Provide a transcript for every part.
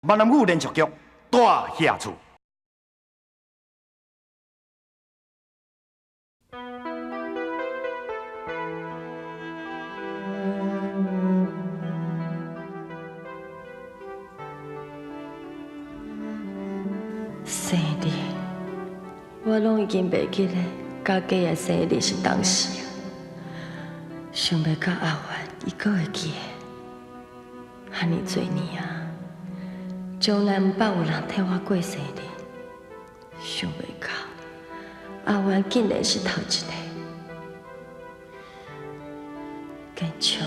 闽南语连续剧大下厝。生日，我拢已经袂记咧，家己的生日是当时啊。想袂到阿元伊阁会记的，遐尼多年啊，从来毋捌有人替我过生日。想袂到阿元竟然是头一个。建昌，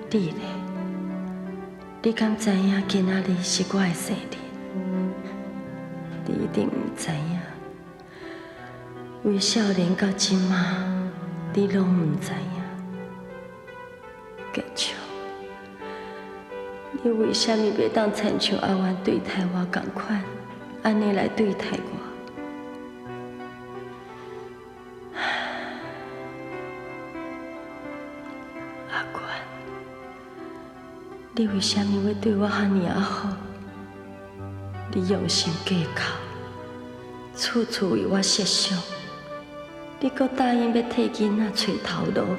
你咧？你敢知影今仔日是我的生日？你一定唔知影，为少年到今嘛，你拢唔知影。建昌，你为什么袂当亲像阿元对待我同款，安尼来对待我？阿元，你为什么要对我遐尼啊好？你用心计较，处处为我设想，你阁答应要替囡仔找头路，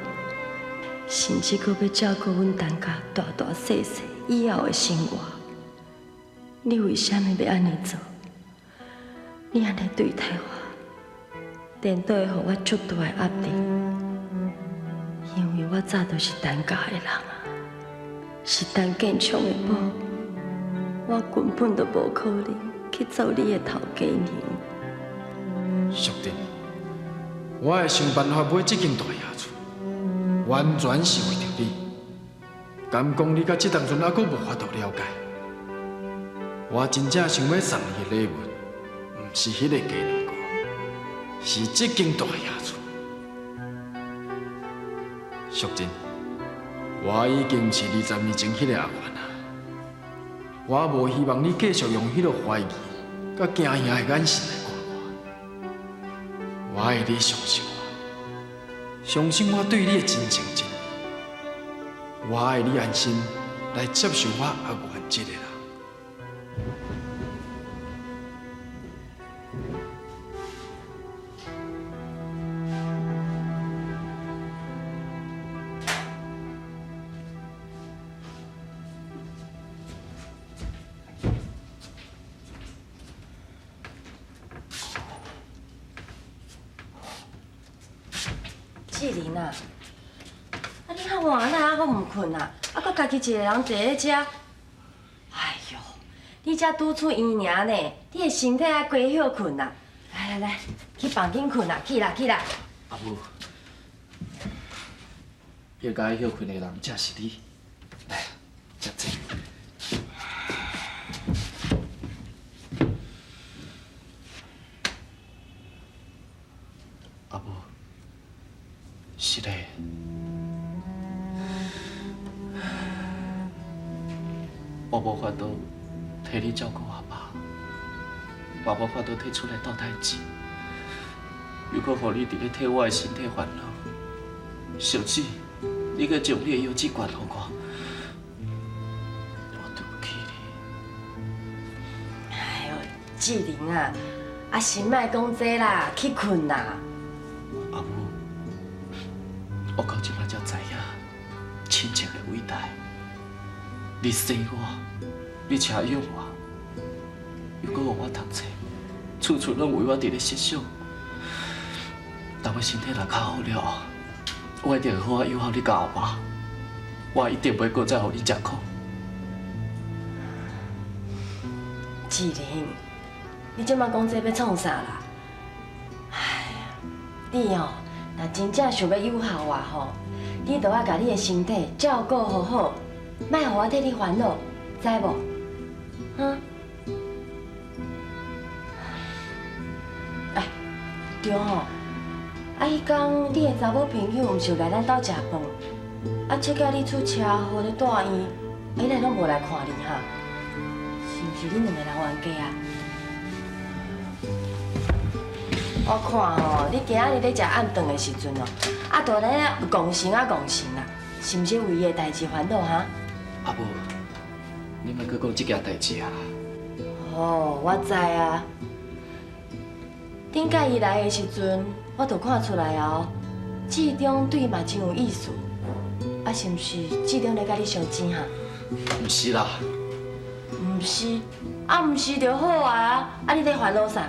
甚至阁要照顾阮陈家大大细细以后的生活。你为什么要安尼做？你安尼对待我，颠倒会予我足大的压力，因为我早就是陈家的人啊，是陈建昌的宝。我根本就无可能去做你的头家娘。淑珍，我会想办法买这间大衙厝，完全是为着你。敢讲你到这当阵还阁无法度了解？我真正想要送你的礼物，毋是迄个鸡卵糕，是这间大衙厝。淑珍，我已经毋是20年前迄个阿元啊。我无希望你继续用迄个怀疑、甲惊吓的眼神来看我。我爱你相信我，相信我对你的真情真意。我爱你安心来接受我阿元这个人。志玲啊，你遐晚哪还阁唔困啊？还阁家己一个人坐咧遮？哎呦，你才拄出院尔呢，你的身体还过休困啊？来，去房间困啊，起来。阿母，要甲伊休困的人正是你。来，接坐。阿母。是的，我无法度替你照顾阿爸，也无法度摕出来斗代志。如果互你伫咧替我的身体烦恼，甚至你阁将你的腰子管互我，我对不起你。哎呦，志玲啊，先莫讲这啦，去困啦。阿母。我到即摆才知影亲情的伟大。你生我，你车养我，又搁互我读册，处处拢为我伫咧设想。等我身体若较好了，我一定会好好养好你甲阿爸。我一定袂搁再互你吃苦。志玲，你即摆讲这要创啥啦？哎呀，你哦。若真正想要友好我吼，你着要甲你的身体照顾好好，莫互我替你烦恼，知无？哈？哎，对吼，迄天你的查某朋友毋是有来咱兜食饭，切到你出车祸咧住院，伊来拢无来看你哈？是毋是恁两个人冤家啊？我看吼，你今仔日咧食暗顿的时阵哦，都咧讲神啦，是毋是为伊的代志烦恼哈？阿母，你莫搁讲这件代志啊！哦，我知啊。顶届伊来的时阵，我就看出来哦，志忠对伊嘛真有意思。啊，是毋是志忠咧甲你相争哈？毋是啦，毋是，啊毋是就好啊！啊，你咧烦恼啥？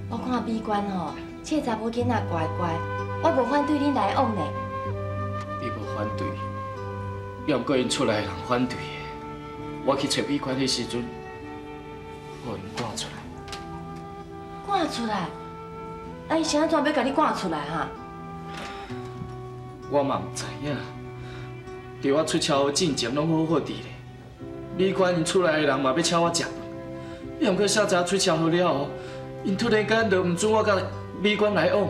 我看美观吼，这查某囡仔乖乖，我无反对恁来往呢。你无反对，要毋过因厝内人反对的。我去找美观的时阵，我因赶出来。赶出来？啊，伊是安怎要甲你赶出来哈？我嘛毋知影，伫我出车祸进前拢好好伫咧。美观因厝内的人嘛要请我食饭，要毋过啥早出车祸了后，因突然间就毋准我甲美观来往，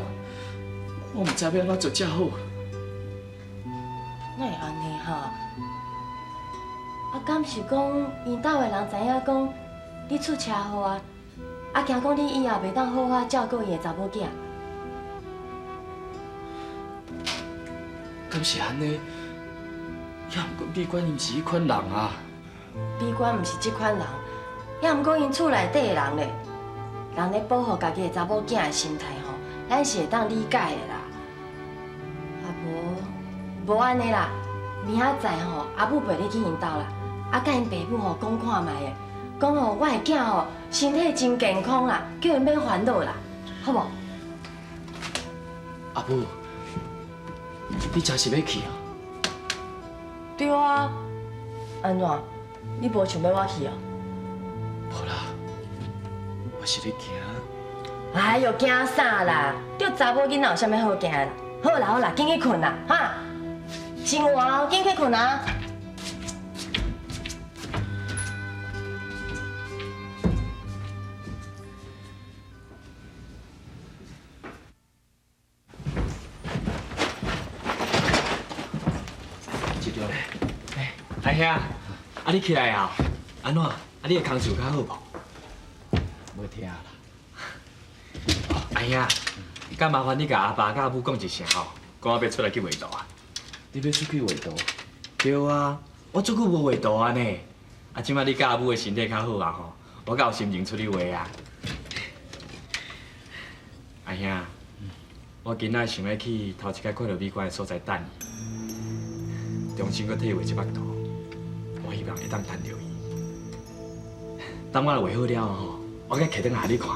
我毋知要安怎做才好。哪会安尼哈？啊，敢是讲因兜的人知影讲你出车祸啊？啊，惊讲你以后袂当好好照顾伊的查某囝。敢是安尼？要毋过美观伊毋是迄款人啊。美观毋是即款人，也毋过因厝内底的人咧，人咧保护家己的查某囝的心态吼，咱是会当理解的啦。啊无安尼啦，明仔载吼，阿母陪你去因兜啦，啊，甲因爸母吼讲看卖的，讲吼我的囝吼身体真健康啦，叫因免烦恼啦，好无？阿母，你真是要去啊？对啊，安怎？你无想要我去哦？无啦，我是咧惊。哎哟，惊啥啦？对查某囡仔有啥物好惊的啦？好啦好啦，紧去困啦，哈！生活哦，紧去困啊！志忠，阿兄，啊你起来啊？安怎？啊你的工作较好无？无听啦。阿兄，敢麻烦你甲阿爸甲阿母讲一声吼，讲我要出来去画图啊。你要出去画图？对啊，我足久无画图啊呢。啊，即摆你甲阿母的身体较好啊吼，我才有心情出去画啊。阿兄，我今仔想要去头一摆看到美观的所在等伊，重新搁体会一幅图。我希望会当等到伊。等我画好了吼，我再摕转下你看，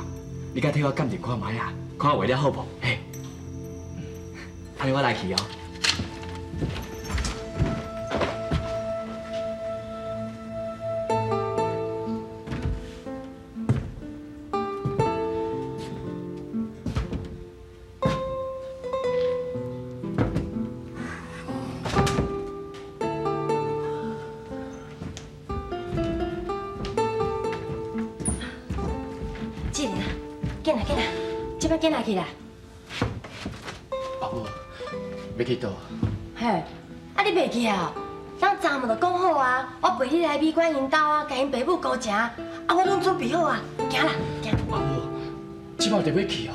你甲替我鉴定看卖啊，看我画了好无？嘿，安尼我来去哦。进来，进来，进来，即摆进来去啦。阿母，要去倒？嘿，啊你袂去啊？咱昨暝就讲好啊，我陪你来美观因兜啊，甲因爸母高食，啊我拢准备好啊，行啦，行。阿母，即摆就要去哦。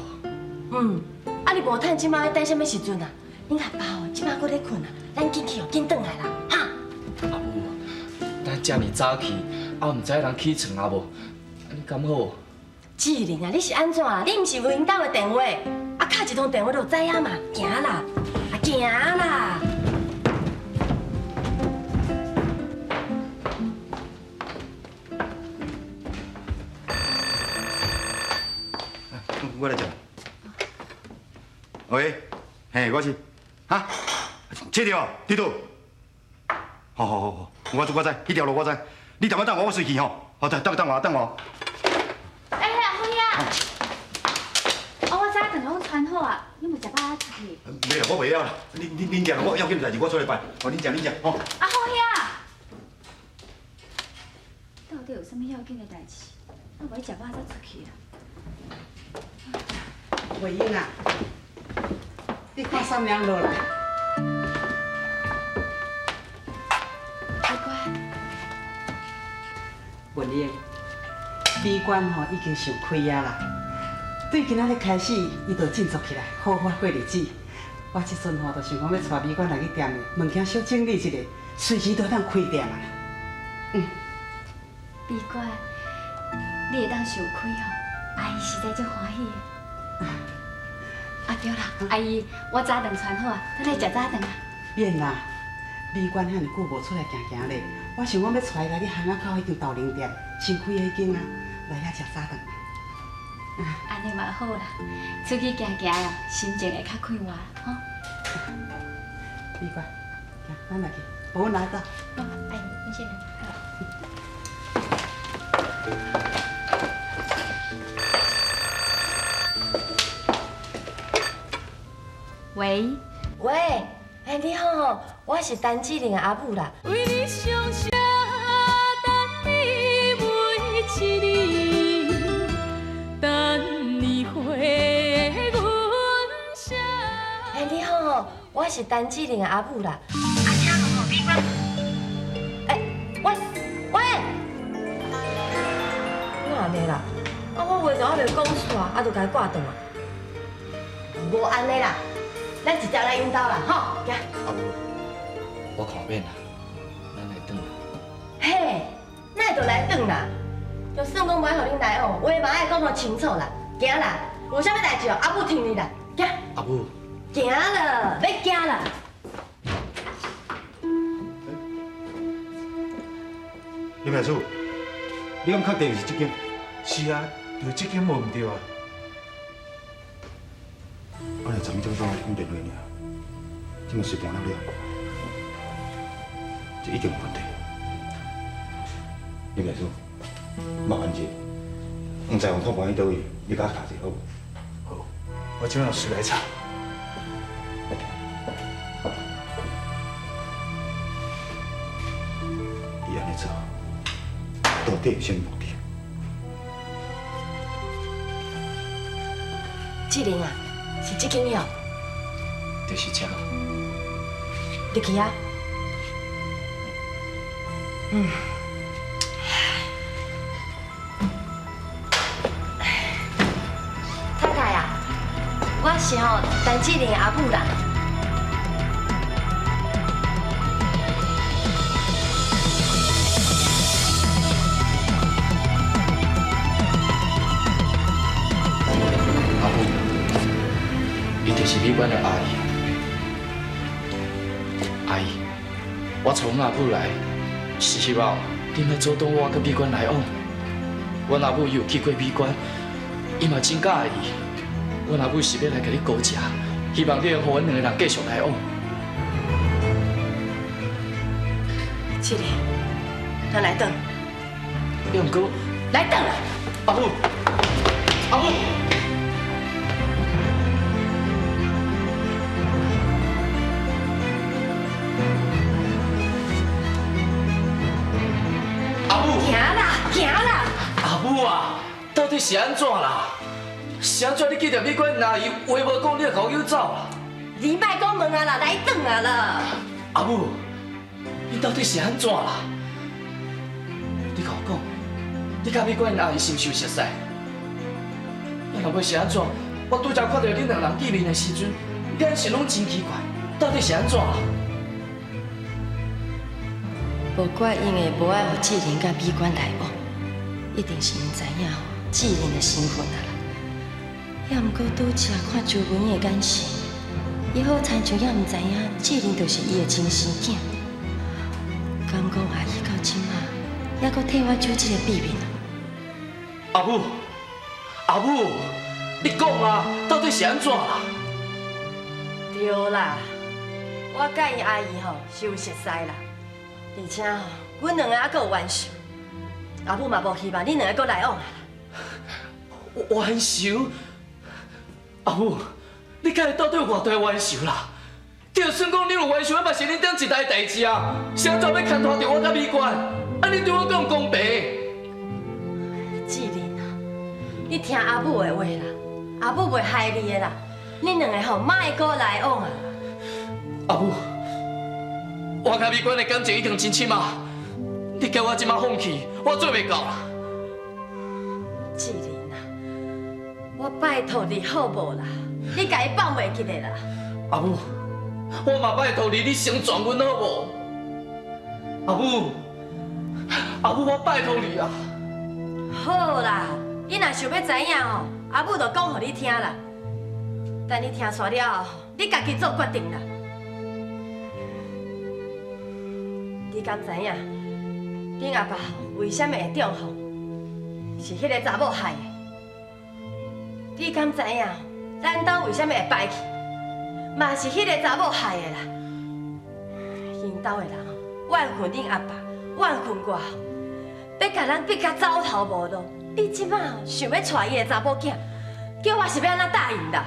啊你无趁即摆要等什么时阵啊？恁阿爸哦，即摆搁咧困啊，咱紧去哦，紧转来啦，哈。阿母，咱遮尔早去，啊，毋知人起床啊无？安尼敢好？志玲啊，你是安怎啊？你毋是有因兜的电话，啊，敲一通电话就知影嘛，行啦，啊，行啦。我来接。喂，嘿，我是，哈，七条，你倒？好，我知，迄条路我知。你等我，我随去吼。好，等我。哎呀，好呀！我早顿拢穿好啊，你无食饱出去？没有，我袂晓啦。恁食，我要紧代志我出来办。哦，恁食吼。啊，好呀！到底有啥物要紧的代志？我袂食饱才出去啊。慧英啊，你看啥物样落来？乖乖，文英，美观吼已经想开啊啦。对今仔日开始，伊就振作起来，好好过日子。我即阵吼，就想讲要带美观来去店里，物件小整理一下，随时都当开店啊。美乖，你会当受亏哦，阿姨实在足欢喜的。啊对啦，阿姨，我早顿传好啊，咱来食早顿啊。免啦，美观遐尼久无出来行行咧，我想讲要带伊来你巷仔口迄间豆奶店新开的迄间啊，来遐食早顿。安尼嘛好啦，出去行行哦，心情会较快活吼。美观，行，咱来去，无阮来走。好，阿姨，你先来。喂，喂，哎，你好吼，我是陈志玲的阿母啦。为你上车等你每一年，等你回阮声。哎，你好吼，我是陈志玲的阿母啦。哎，喂，哪安尼啦？啊，我话都还袂讲煞，啊，就该挂断啊。无安尼啦，咱直接来因兜啦，吼，行。阿母，我看免啦，咱来转啦。嘿，那就来转啦。就算讲袂互恁来哦，话嘛爱讲得清楚啦。行啦，有啥物代志哦，阿母听你啦。行，阿母，行了，要行啦。林秘书，你敢确定是这间？是啊，就这间无唔对啊。我来昨暝早上讲电话尔，这么随便了了，这已经有问题。林秘书，麻烦一下，黄在王托盘去倒位，你甲我查者好无？好，我今晚随来查。伊安尼做，到底有啥目的？志玲啊，是这间了，就是这。入去啊。太太啊，我是吼陈志玲的阿母啦。阿母，伊就是美观的阿姨。阿姨，我找阮阿母来，是希望你莫阻挡我跟美观来往。阮阿母伊有去过美观，伊嘛真介意。阮阿母是要来甲你高食，希望你能互阮两个人继续来往。志玲，咱来转，要毋过，来转啦。阿母，阿母。行啦，行啦。阿母啊，到底是安怎啦？是安怎你记着美观阿姨话无讲，你就甲我救走啦？你莫讲问啊啦，来转啊啦。阿母，你到底是安怎啦？你甲我讲，你甲美观阿姨是毋是有熟识？若袂是安怎，我拄则看到恁两人见面的时阵，眼神拢真奇怪，到底是安怎啦？无怪因为无爱互志玲甲美观来往，一定是因知影吼志玲的身份啊啦。也毋过拄则看周文的眼神，伊好亲像也毋知影志玲就是伊的亲生囝。敢讲阿姨到即马还阁替我守这个秘密啊？阿母，阿母，你讲啊，到底是安怎啦？对啦，我甲因阿姨吼是有熟识啦。而且吼，阮两个还阁有冤仇，阿母嘛无希望恁两个阁来往啊。冤仇？阿母，你敢会到底有偌大冤仇啦？就算讲你有冤仇，也嘛是恁顶一代代志啊！是安怎要牵拖着我甲美观？啊，你对我咁公平？志玲啊，你听阿母的话啦，阿母袂害你的啦。恁两个吼，莫阁来往啊！阿母，我甲美观的感情已经真深啊！你叫我即马放弃，我做袂到啦。志玲啊，我拜托你好无啦，你家己放袂记的啦。阿母，我嘛拜托你，你成全阮好无？阿母，阿母，我拜托你啊！好啦，你若想要知影吼，阿母就讲互你听啦。等你听煞了后，你家己做决定啦。你敢知影，恁阿爸为什么会中风？是迄个查某害的。你敢知影，咱兜为什么会败去？嘛是迄个查某害的啦。因兜的人怨恨恁阿爸，怨恨我，要甲咱逼甲走投无路。你即摆想要娶伊个查某囝，叫我是要安怎答应啦？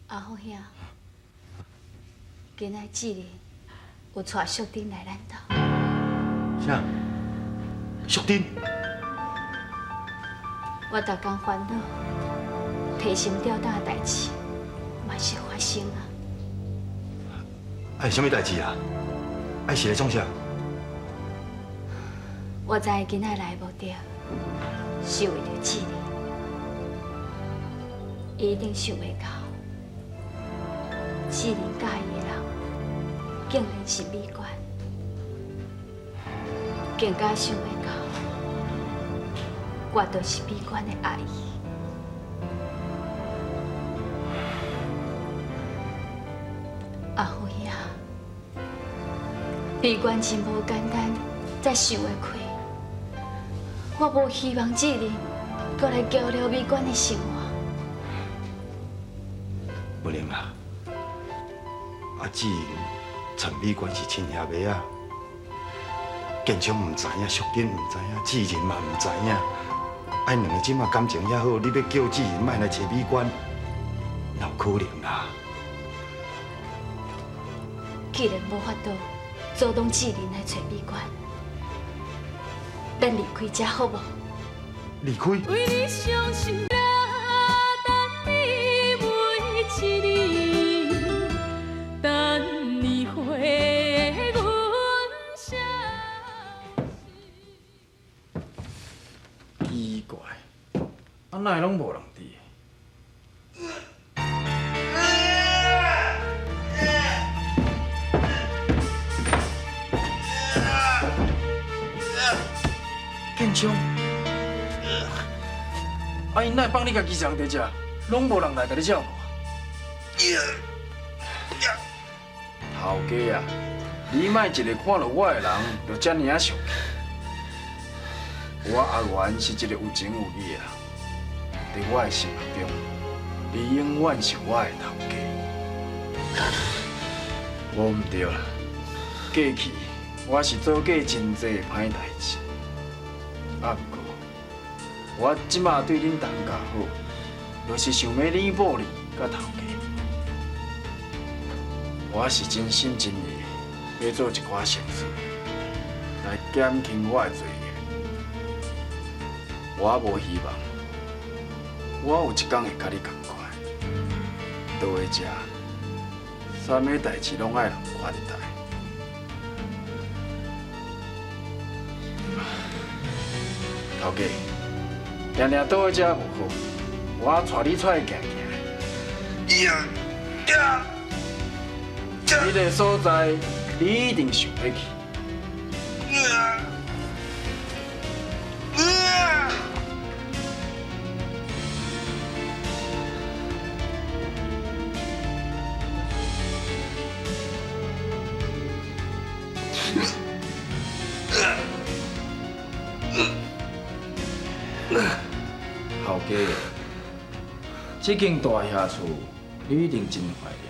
阿好兄，今仔志哩有带淑珍来咱兜。啥？淑珍？我逐工烦恼、提心吊胆的代志，嘛是发生啊。哎，什么代志啊？哎，是来创啥？我知伊今仔来无对，是为着志哩，伊一定想袂到。志玲介意的人，竟然是美冠，更加想袂到，我就是美冠的阿姨。阿虎兄，美冠真无简单，才想会开。我无希望志玲搁来交流美冠的生活。不能啊！阿姊陈美冠是亲兄妹啊，建昌唔知影，淑珍唔知影，志仁嘛唔知影。哎，两个即马感情遐好，你要叫志仁莫来找美冠，哪有可能啦？既然无法度阻挡志玲来找美冠，咱离开这好无？离开？为你伤心啦，等你每一年，等你回阮声。奇怪，啊哪会拢无人伫？建昌，啊因哪会放你家己一人伫遮，拢无人来甲你照顾啊？头家啊，你莫一个看到我的人就遮尔啊生气。我阿元是一个有情有义的人，在我的心目中，你永远是我的头家。无毋对啦，过去我是做过真侪歹代志，啊不过我即马对恁大家好，就是想要弥补你甲头家。我是真心真意要做一寡善事，来减轻我的罪孽。我无希望，我有一天会甲你同款，倒在遮，啥物代志拢爱人款待。头家，定定倒在遮无好，我带你出来行行。你个所在，你一定想要去。后家，这间大厦厝，你一定真怀念。